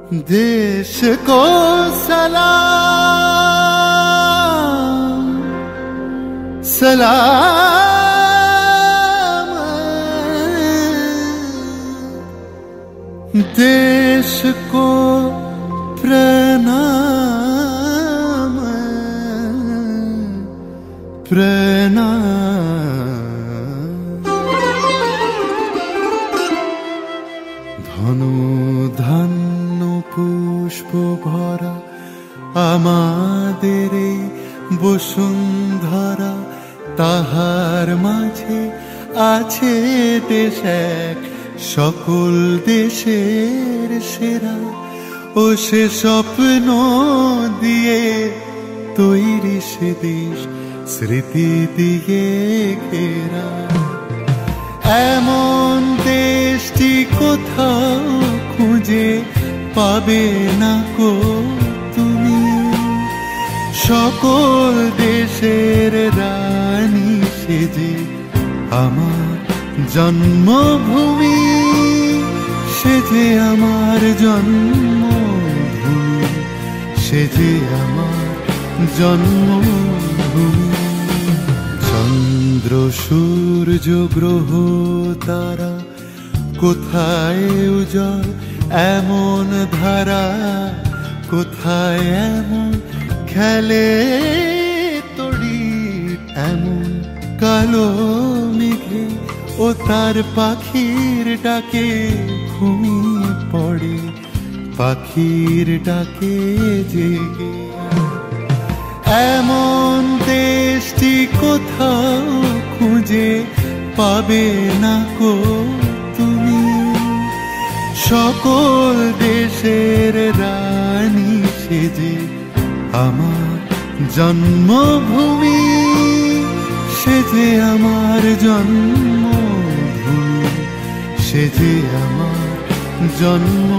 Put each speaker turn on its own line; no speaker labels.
देश को सलाम सलाम, देश को प्रणाम प्रणाम। धनु धন্য পুষ্প ভরা আমাদের এই বসুন্ধরা, তাহার মাঝে আছে দেশ এক সকল দেশের সেরা। ও সে স্বপ্ন দিয়ে তৈরি সে দেশ স্মৃতি দিয়ে ঘেরা। এমন দেশটি কোথাও খুঁজে পাবে না কো তুমি, সকল দেশের রানী সেজে আমার জন্মভূমি, সেজে আমার জন্মভূমি, সেজে আমার জন্মভূমি। চন্দ্র সূর্য গ্রহ তারা কোথায় উজ্জ্বল এমন ধারা, কোথায় এমন খেলে তড়ি, এমন কালো মেঘে ও তার পাখির ডাকে ঘুমিয়ে পড়ে, পাখির ডাকে জেগে। এমন দেশটি কোথাও খুঁজে পাবে না কো তুমি, সকল দেশের রানী সেজে আমার জন্মভূমি, সেজে আমার জন্মভূমি, সেজে আমার জন্ম